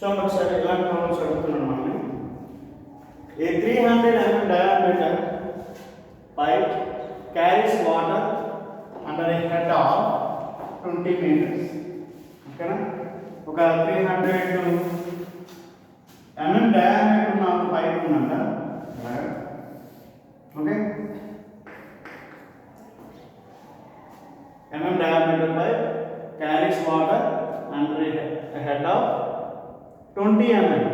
చూడండి ఒకసారి ఇలాంటి ప్రాబ్లమ్స్ అడుగుతున్నాను మనల్ని. ఏ 300 mm diameter pipe carries water under a head of 20 meters. ఓకేనా? ఒక 300 mm diameter ఉన్న పైప్ ఉందంట. Okay, mm diameter pipe carries water under a head of 20 mm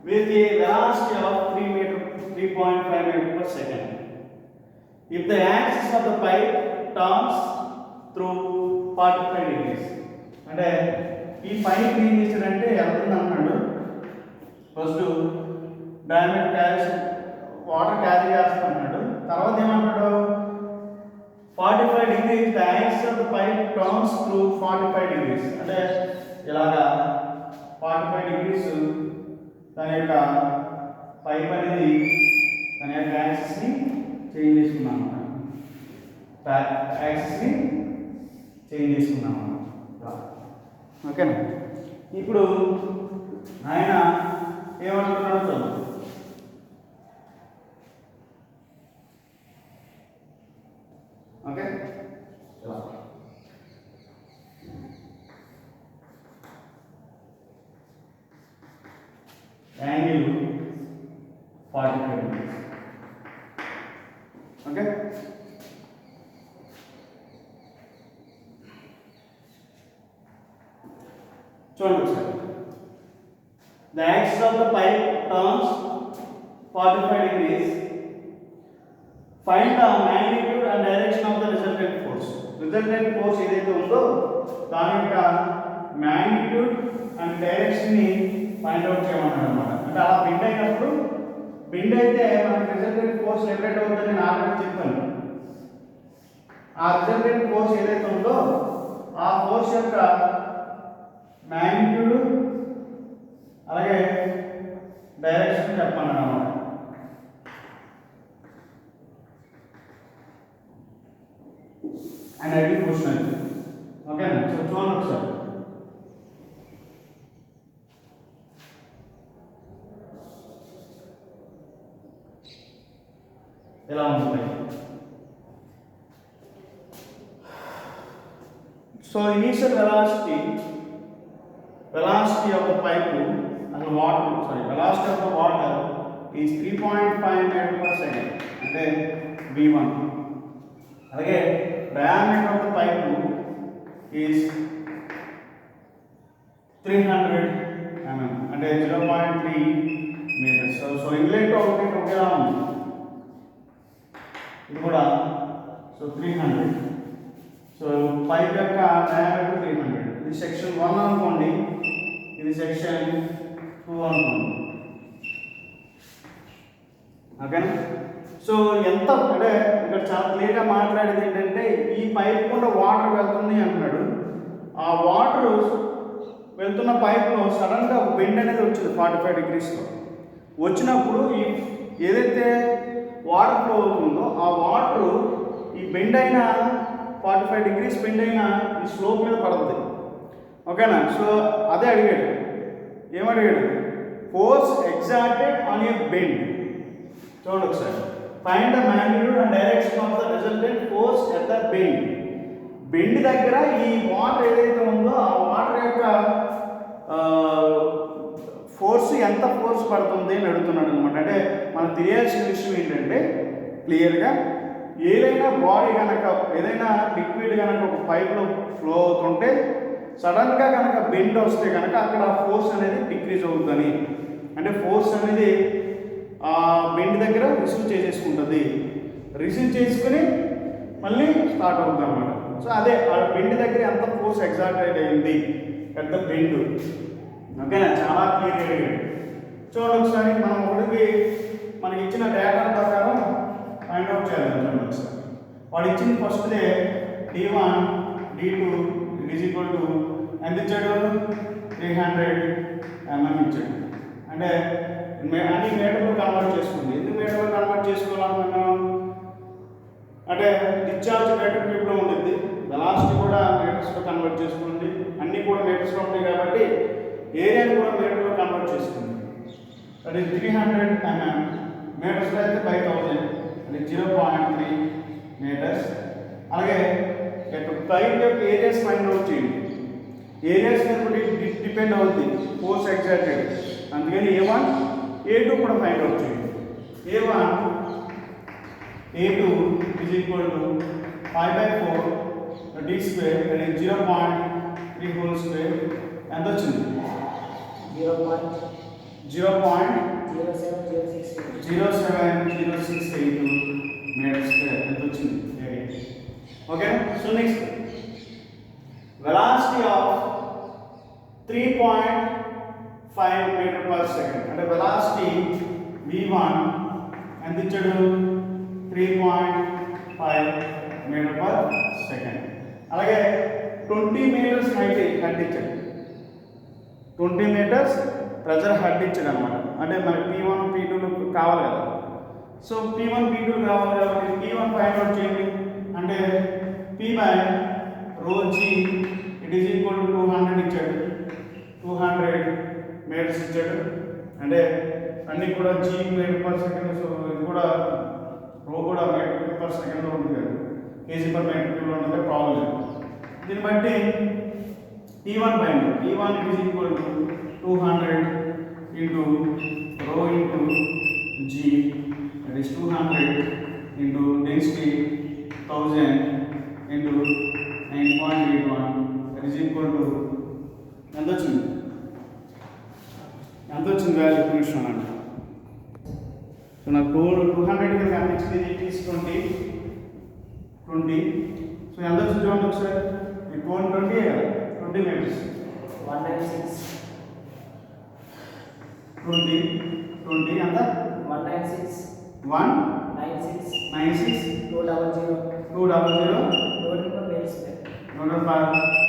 with a velocity of 3.5 meter per second. If the axis of the pipe turns through 45 degrees. అంటే ఈ pipe ఏం చేశాడంటే వెళ్తుంది అన్నాడు. First diameter carries water carry చేస్తున్నాడు. తర్వాత ఏమంటాడు 45 degrees the axis of the pipe turns through 45 degrees. అంటే ఇలాగా 45 degrees దాని యొక్క పైప్ అనేది దాని యొక్క యాక్సిస్ని చేంజ్ చేసుకున్నాం అన్నమాట. యాక్సిస్ని చేంజ్ చేసుకున్నాం అన్నమాట. ఓకేనా? ఇప్పుడు ఆయన ఏమంటున్నాడో చూద్దాం. Okay, angle 45 degrees. ఓకే, చూడండి sir. The axis of the pipe turns 45 degrees. Find the magnitude and direction of the resultant force. Resultant force ఏదైతే ఉందో దాని యొక్క magnitude and direction ని ఫైండ్ అవుట్ చేయమన్నాడు అన్నమాట. అంటే అలా బెండ్ అయినప్పుడు బెండ్ అయితే మనకి రిజల్టెంట్ ఫోర్స్ ఎలివేట్ అవుతుందని నేను ఆల్రెడీ చెప్పాను. ఆ రిజల్టెంట్ ఫోర్స్ ఏదైతే ఉందో ఆ ఫోర్స్ యొక్క మ్యాగ్నిట్యూడ్ అలాగే డైరెక్షన్ చెప్పమన్నాడు అన్నమాట. And ID question. ఓకేనా? సో చూడండి ఒకసారి. ఎలా ఉంటుంది? So initial velocity of the pipe and velocity of the water is 3.5 meter per second అంటే v1. అలాగే diameter of the pipe is 300 mm అంటే 0.3 meters. సో ఇన్లెట్ అవుట్లెట్ ఒకేలా ఉంది. ఇది కూడా సో 300. సో పైప్ యొక్క డయామీటర్ 300. ఇది సెక్షన్ 1 అనుకోండి, ఇది సెక్షన్ 2 అనుకోండి. ఓకేనా? సో ఎంత అంటే ఇక్కడ చాలా క్లియర్గా మాట్లాడేది ఏంటంటే ఈ పైప్ కూడా వాటర్ వెళ్తుంది అంటున్నాడు. ఆ వాటర్ వెళ్తున్న పైప్లో సడన్గా ఒక బెండ్ అనేది వచ్చింది 45 degreesలో. వచ్చినప్పుడు ఈ ఏదైతే వాటర్ ఫ్లో అవుతుందో ఆ వాటర్ ఈ బెండ్ అయిన 45 degrees బెండ్ అయిన ఈ స్లోప్ మీద పడుతుంది. ఓకేనా? సో అదే అడిగాడు. ఏమడిగాడు? Force exerted on a bend. చూడండి ఒకసారి. Find the magnitude and direction of the resultant force at the bend. Bend దగ్గర ఈ వాటర్ ఏదైతే ఉందో ఆ వాటర్ యొక్క ఫోర్స్ ఎంత ఫోర్స్ పడుతుంది అని అడుగుతున్నాడు అనమాట. అంటే మనకు తెలియాల్సిన విషయం ఏంటంటే క్లియర్గా ఏదైనా బాడీ కనుక ఏదైనా లిక్విడ్ కనుక ఒక పైప్లో ఫ్లో అవుతుంటే సడన్గా కనుక బెండ్ వస్తే కనుక అక్కడ ఫోర్స్ అనేది డిక్రీజ్ అవుతుంది. అంటే ఫోర్స్ అనేది ఆ బెండ్ దగ్గర రిసీవ్ చేసేసుకుంటుంది. రిసీవ్ చేసుకుని మళ్ళీ స్టార్ట్ అవుతుంది అన్నమాట. సో అదే ఆ బెండ్ దగ్గర ఎంత ఫోర్స్ ఎగ్జార్టెడ్ అయింది పెద్ద బెండ్. ఓకేనా? చాలా క్లియర్ అయ్యాడు. చూడండి ఒకసారి. మనం ఒకటికి మనకి ఇచ్చిన డేటా ప్రకారం ఫైండ్ అవుట్ చేయాలి. చూడండి ఒకసారి. వాడు ఇచ్చింది ఫస్ట్దే d1 d2 ఎంత ఇచ్చాడు? 300 mm ఇచ్చాడు. అంటే అన్ని మీటర్లు కన్వర్ట్ చేసుకుంది. ఎందుకు మీటర్లు కన్వర్ట్ చేసుకోవాలనుకున్నాం అంటే డిశ్చార్జ్ మీటర్ క్యూబ్లో ఉంటుంది, వెలాసిటీ కూడా మీటర్స్లో కన్వర్ట్ చేసుకోండి, అన్నీ కూడా మీటర్స్లో ఉంటాయి కాబట్టి ఏరియాని కూడా మీటర్లో కన్వర్ట్ చేసుకుంది. అది 300 mm, మీటర్స్లో అయితే 5000, అది 0.3 మీటర్స్. అలాగే పైప్ యొక్క ఏరియాస్ ఫైండ్ అవుట్ చేయండి. ఏరియాస్ బట్టి డిపెండ్ అవుతుంది ఫోర్స్ ఎగ్జాక్టెడ్. అందుకని A1 A2 కూడా ఫైండ్ అవుట్ చేయండి. A1 A2 is equal to 5/4 d square, that is 0.3 whole square. ఎంత వచ్చింది? 0.07068 మీటర్ స్క్వేర్ ఎంత వచ్చింది area. Okay. So next velocity of 3.5 metre per second. అంటే వెలాసిటీ v1 ఎంత ఇచ్చాడు? 3.5 మీటర్ పర్ సెకండ్. అలాగే 20 మీటర్స్ హైట్ ఇచ్చాడు. 20 మీటర్స్ ప్రెజర్ హెడ్ ఇచ్చాడు అనమాట. అంటే మనకి P1 P2 కావాలి కదా. సో P1 P2 కావాలి కాబట్టి P1 ఫైండ్ అవుట్ చేయండి. అంటే P/ρg it is equal to 200 ఇచ్చాడు. 200 మీటర్స్ ఇచ్చాడు. అంటే అన్నీ కూడా G metre per second. So ఇది కూడా రో కూడా మీటర్ పర్ సెకండ్లో ఉంటుంది కదా, కేజీ పర్ మీటర్ క్యూబ్లో ఉంటుంది, ప్రాబ్లం లేదు. దీన్ని బట్టి P1 find out. P1 is equal to 200 into rho into G, that is 200 into density 1000 into 9.81, that is equal to ఎంత వచ్చింది వాల్యూ చూపిస్తున్నాను. సో నాకు 200 కింద కనిపించింది. తీసుకోండి 20. సో ఎంత వచ్చింది చూడండి ఒకసారి. 20 మీటర్స్ 196 20 అంత 196 196 200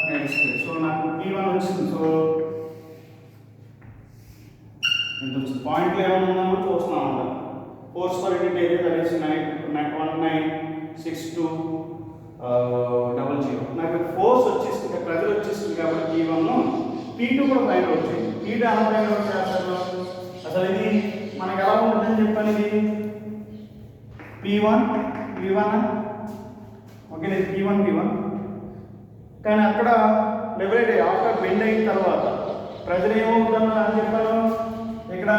మీటర్స్. సో నాకు P1 వచ్చింది. సో ఎంత వచ్చింది? పాయింట్లు ఏమైనా ఉందేమో చూస్తున్నాం అన్నమాట. Force per unit area that is 196200. నాకు ఫోర్స్ వచ్చేసింది, ప్రెజర్ వచ్చేసింది కాబట్టి P1 P2 కూడా ఫైండ్ అవుట్ చేయండి. P2 ఎలా ఫైండ్ అవుట్ చేస్తారు? అసలు ఇది మనకి ఎలా ఉంటుందని చెప్పాను. ఇది P1 ఓకే, ఇది P1 కానీ అక్కడ లెవెల్ ఆఫ్టర్ బెండ్ అయిన తర్వాత ప్రెజర్ ఏమవుతుందో అని చెప్పాను. ఇక్కడ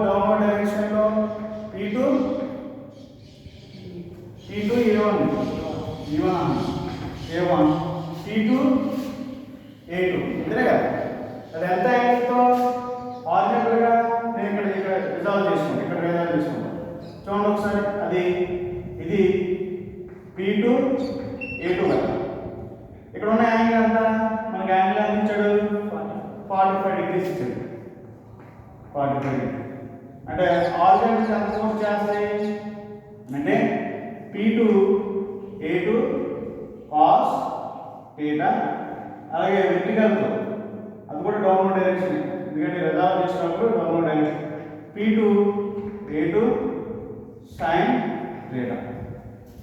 డౌన్వర్డ్ డైరెక్షన్లో P2 A1 P2 A2 ఇంతే కదా. అది ఎంత యాంగిల్తో హారిజాంటల్గా నేను ఇక్కడ రిజాల్వ్ చేసుకుంటాను. చూడండి ఒకసారి. ఇది P2 A2 కదా. ఇక్కడ ఉన్న యాంగిల్ ఎంత? మనకి యాంగిల్ ఎంత ఇచ్చాడు? 45 degrees ఇచ్చాడు. 45 degrees అంటే హారిజాంటల్ ఎంత ఫోర్స్ చేస్తాయి అంటే P2 A2 cos θ. అలాగే వెర్టికల్తో అది కూడా డౌన్వర్డ్ డైరెక్షన్, ఎందుకంటే రిజాల్వ్ చేసినప్పుడు downward direction. P2 A2 sin θ.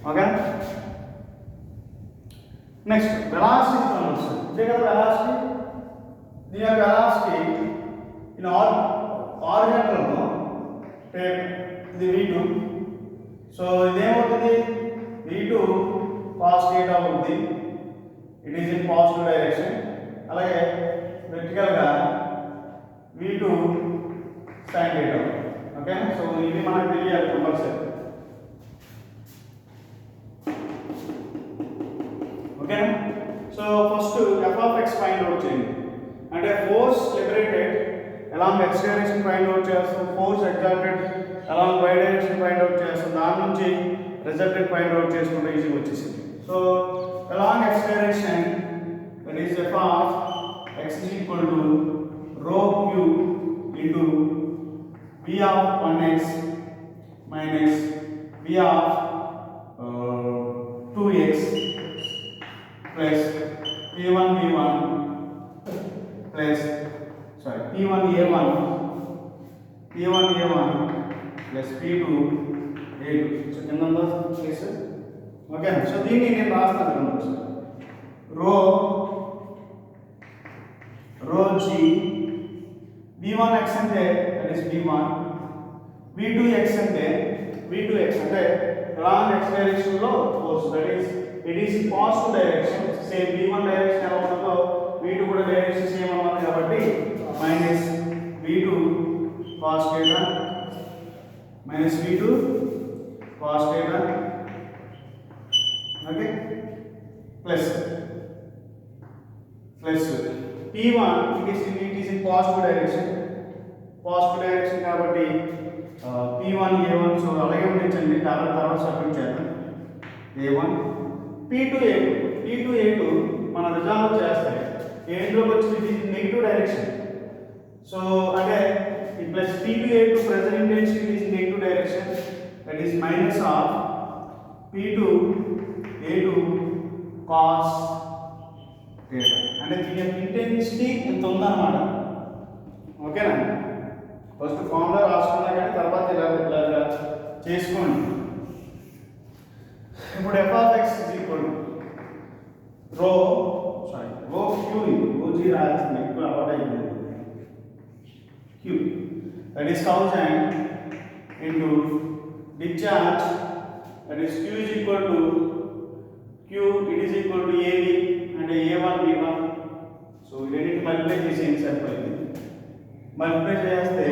Okay. Next velocity వస్తుంది. ఇదే కదా వెలాసిటీ. దీని యొక్క వెలాసిటీ ఇన్ హారిజాంటల్లో ఇది V2. సో ఇదేమవుతుంది? V2 cos θ అవుతుంది. It is in positive direction. అలాగే వెర్టికల్గా V2 sin θ. ఓకే. సో ఇది మనకు తెలియాలి compulsory. Okay. So first f(x) find out చేయండి. అంటే force liberated along x direction find out చేస్తాం. Force exerted along y direction find out చేస్తాం. దాని నుంచి రిజల్టెడ్ ఫైండ్ అవుట్ చేసుకుంటే ఈజీగా వచ్చేసింది. So along x direction that is f(x) is equal to rho q into v of 1x minus v of 2x plus P1 plus P1 A1 plus P2 A2. So కింద place. Okay. So దీన్ని నేను రాస్తాను. రో G v1x అంటే that is v1, v2x అంటే v2x అంటే wrong x direction లో force, that is it is positive direction. Same v1 direction ఎలా ఉంటుందో v2 కూడా డైరెక్షన్ సేమ్ అవ్వాలి కాబట్టి minus v2 cos theta minus v2 cos theta, okay, plus p1 it is in positive direction కాబట్టి p1 a1, so అలాగే ఉండించండి, తర్వాత submit చేద్దాం. a1 p2 a2 మన రిజాల్వ్ చేస్తే ఏంట్లోకి వచ్చింది నెగిటివ్ డైరెక్షన్. సో అంటే ఈ plus p2 a2 pressure intensity is negative direction, that is minus of p2 a2 cos theta. అంటే దీని యొక్క ఇంటెన్సిటీ ఎంత ఉందన్నమాట. ఓకేనా, ఫస్ట్ ఫార్ములా రాసుకున్నా కానీ తర్వాత ఇలా చేసుకోండి. ఇప్పుడు f of x is equal to rho q రాయాల్సింది, ఎక్కువ అలవాటు అయిపోయింది. q, that is thousand into discharge, that is q is equal to it is equal to ab and a1 b1. So ఇదేంటి మల్టిప్లై చేసేయండి సరిపోయింది. మల్టిప్లై చేస్తే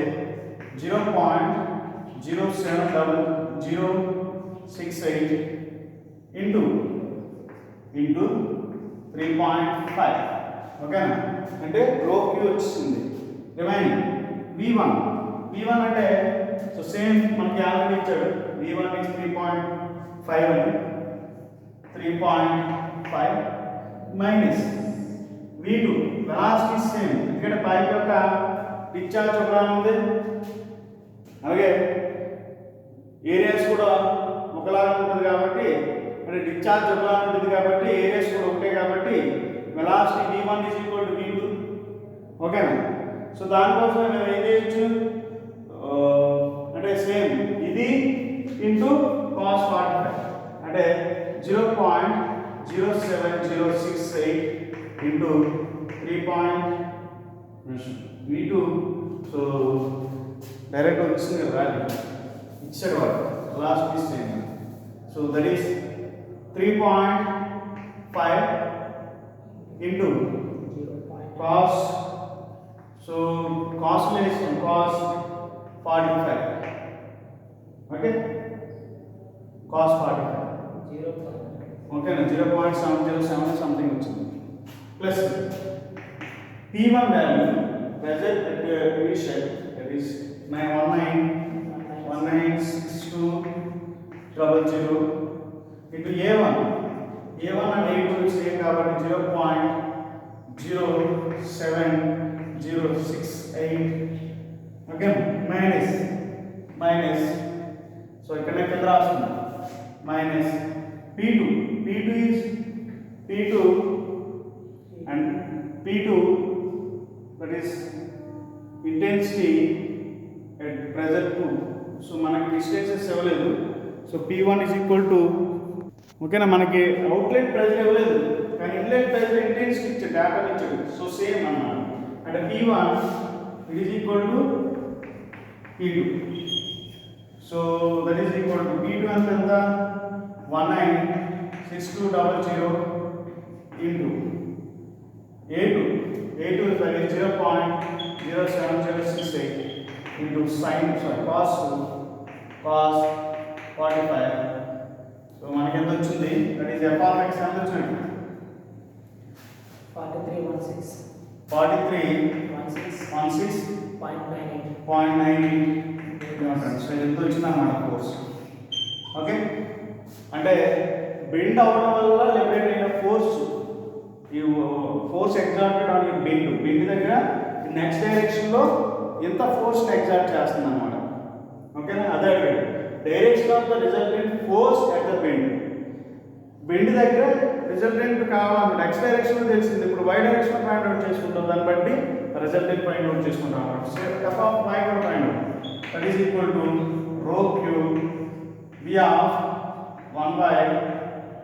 0.07068 into 3.5. ఓకేనా, అంటే రో క్యూ వచ్చింది. రిమైనింగ్ v1 అంటే సో సేమ్ మనకి ఆల్రెడీ ఇచ్చాడు, v1 is 3.5 అని 3.5 మైనస్ v2 వెలాసిటీ సేమ్, ఎందుకంటే పైప్ యొక్క డిశ్చార్జ్ ఒకలా ఉంది, అలాగే ఏరియాస్ కూడా ఒకలాగా ఉంటుంది కాబట్టి, అంటే డిశ్చార్జ్ ఒకలా ఉంటుంది కాబట్టి ఏరియాస్ కూడా ఒకటే కాబట్టి velocity v1 is equal to v2. ఓకేనా, సో దానికోసం మేము ఏం చేయొచ్చు అంటే సేమ్ ఇది ఇంటూ cos 45 అంటే 0.07068 ఇంటూ 3. v2, సో డైరెక్ట్ వచ్చింది కదా వాల్యూ ఇచ్చాడు వాడు లాస్ట్ పీస్ చేయండి. So that is 3.5 into cos, so cos వేసాం cos 45, ఓకే, cos 45 ఓకేనా 0.707 సంథింగ్ వచ్చింది. Plus p1 value present division, that is 196200 into a1 అంటే a2 సేమ్ కాబట్టి 0.07068, ఓకే, మైనస్ సో ఇక్కడ కింద రాస్తున్నాం minus p2 is p2 and p2 that is intensity at pressure 2. So మనకి distances ఇవ్వలేదు, so p1 is equal to, ఓకేనా, మనకి outlet pressure ఇవ్వలేదు కానీ ఇన్లెట్ ప్రెజర్ ఇంటెన్సిటీ ఇచ్చాడు, డేటా ఇచ్చాడు. సో సేమ్ అన్నమాట, అంటే p1 it is equal to p2. So that is equal to p2 ఎంత 196200 into a2 that is 0.07068 into cos 45. So మనకి ఎంత వచ్చింది, that is f of x ఎంత వచ్చింది 4316.98. సో ఎంత వచ్చింది అన్నమాట ఫోర్స్. ఓకే, అంటే బెండ్ అవ్వడం వల్ల లిబరేట్ అయిన ఫోర్స్, ఈ ఫోర్స్ ఎగ్జార్టెడ్ ఆన్ బెండ్ దగ్గర నెక్స్ట్ డైరెక్షన్లో ఎంత ఫోర్స్ ఎగ్జార్ట్ చేస్తుంది అన్నమాట. ఓకేనా, అదే direction of the resultant force at the bend దగ్గర రిజల్టెంట్ కావాలన్నమాట. నెక్స్ట్ డైరెక్షన్లో తెలిసింది, ఇప్పుడు y డైరెక్షన్ ఫైండ్ అవుట్ చేసుకుంటాం, దాన్ని బట్టి రిజల్టెంట్ ఫైండ్ అవుట్ చేసుకుంటాం అన్నమాట. సో f of y కూడా find out, that is equal to rho q v of 1 by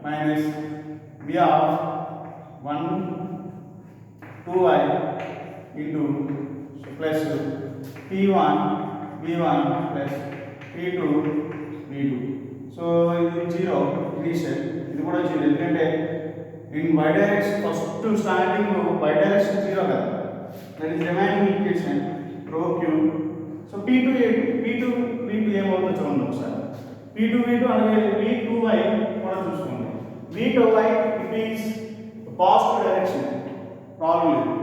minus v of 1 2y into, so plus P1 V1 plus P2 V2. So ఇది 0 initial, ఇది కూడా 0 ఎందుకంటే in y direction first starting y direction 0 కదా, that is remaining equation రో queue. So P2 V2 ఏమవుతుందో చూడండి ఒకసారి. P2 V2 అలాగే V2y కూడా చూసుకోండి. V2y it is positive direction, problem లేదు.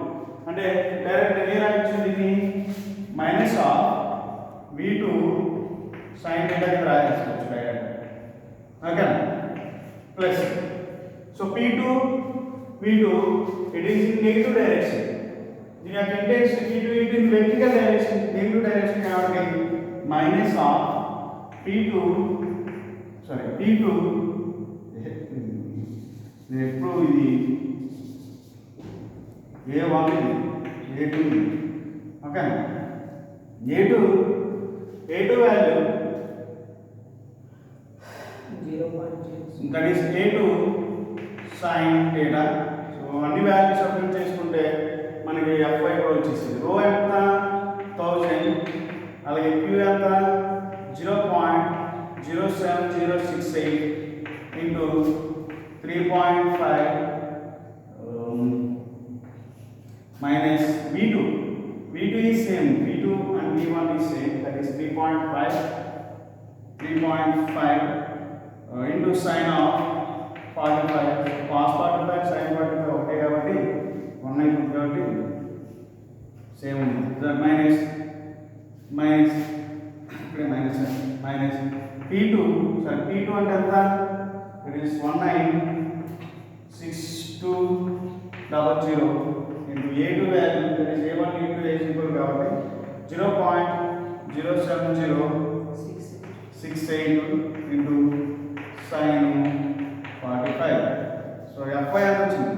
అంటే డైరెక్ట్ ఏ రాయొచ్చు దీన్ని మైనస్ ఆఫ్ V2 sin θ కింద రాయొచ్చు direct. Okay plus so P2 V2 it is in negative direction. దీని యొక్క intensity P2 it in vertical direction, negative direction కాబట్టి మైనస్ ఆఫ్ P2 ఎప్పుడు ఇది A1 ఇది A2 okay. A2 value 0.0. That is A2 sin θ. So అన్ని values substitute చేసుకుంటే మనకి Fy కూడా వచ్చేసింది. రో ఎంత 1000, అలాగే Q ఎంత 0.07068 into 3.5 minus V2 is same, V2 and V1 is same, that is 3.5 into sin of 45, cos 45 sin 45 ఒకటే కాబట్టి 1 అయిపోతుంది కాబట్టి సేమ్ ఉంది. మైనస్ ఇక్కడ మైనస్ P2 అంటే ఎంత, it is 196200 into A2 value, that is A1 into A is equal కాబట్టి 0.07068 into sin 45. So Fy ఎంత వచ్చింది?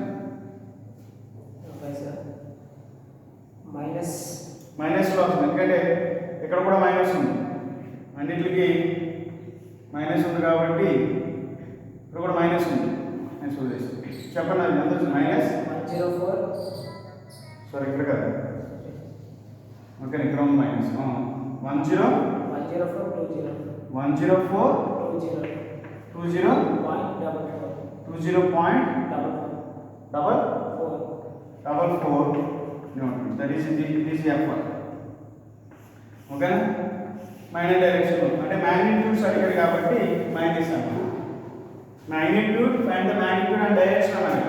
మైనస్లో వస్తుంది ఎందుకంటే ఇక్కడ కూడా మైనస్ ఉంది, అన్నిటికి మైనస్ ఉంది కాబట్టి ఇక్కడ కూడా మైనస్ ఉంది. చెప్పండి అది ఎంత వచ్చింది? మైనస్ 104. సారీ ఇక్కడ కాదు, ఓకే ఇక్కడ ఉంది minus 104 Newton, that is Fy. ఓకేనా? మైనస్ డైరెక్షన్ అంటే మ్యాగ్నిట్యూడ్స్ అడిగారు కాబట్టి మైనస్ అన్నమాట. Magnitude and the magnitude and direction అన్నమాట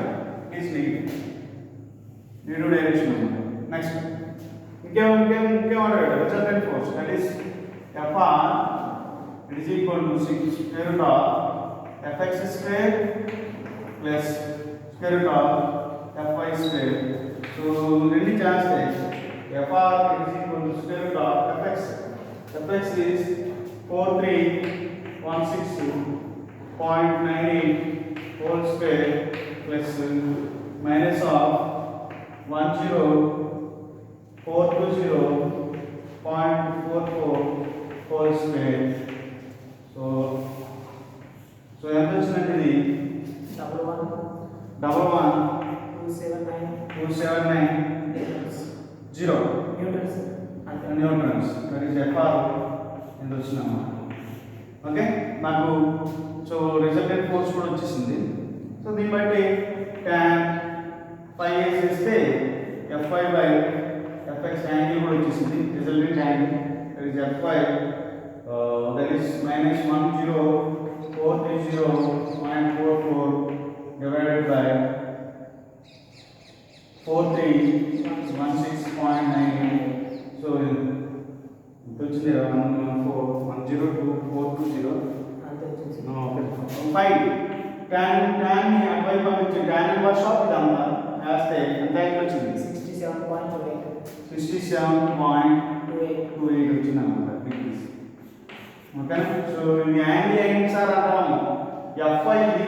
ఈస్ నెగటివ్ డైరెక్షన్ అన్నమాట. నెక్స్ట్ ఇంకేం అడిగాడు? Resultant force that is Fr it is equal to square root of Fx square plus square root of Fy square. So రెండు చేస్తే Fr it is equal to square root of Fx is 4316.98 whole square plus minus of 10420.44 whole square. So ఎంత వచ్చిందంటే ఇది 279 Newton's, that is Fr ఎంత వచ్చిందమ్మా. Okay నాకు so resultant force కూడా వచ్చేసింది. సో దీన్ని బట్టి tan phi వేసేస్తే Fy బై Fx యాంగిల్ కూడా వచ్చేసింది, resultant angle that is Fy that is minus 10430.44 divided by 4316.98. So ఎంత వచ్చింది? 102.420. ఫైవ్ tan ని అటువైపు పంపించి tan ఇన్వర్స్ ఆఫ్ ఇదంతా వేస్తే ఎంత యాంగిల్ వచ్చింది? 67.28 వచ్చింది అన్నమాట డిగ్రీస్. ఓకేనా? సో ఈ యాంగిల్ ఏంటి సార్ అంటాము? Fy ఇది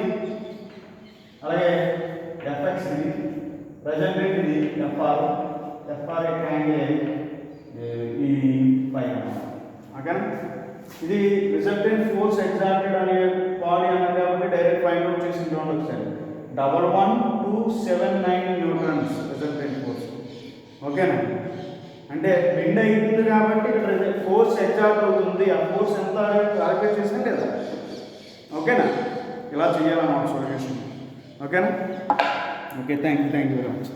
అలాగే Fx ఇది రిజల్టెంట్ ఇది Fr యొక్క యాంగిల్ ఈ ఫై అన్నమాట. ఓకేనా? ఇది రిజల్టెంట్ ఫోర్స్ ఎగ్జాక్టెడ్ అనే బాడీ అన్నది కాబట్టి డైరెక్ట్ ఫైండ్ అవుట్ చేసి చూడండి ఒకసారి. 11279 న్యూటన్స్ రిజల్టెంట్ ఫోర్స్. ఓకేనా? అంటే బెండ్ అవుతుంది కాబట్టి ఇక్కడ ఫోర్స్ ఎగ్జాక్ట్ అవుతుంది, ఆ ఫోర్స్ ఎంత క్యాలిక్యులేట్ చేసినా లేదా? ఓకేనా? ఇలా చేయాలన్నమాట సొల్యూషన్. ఓకేనా? Okay, thank you very much.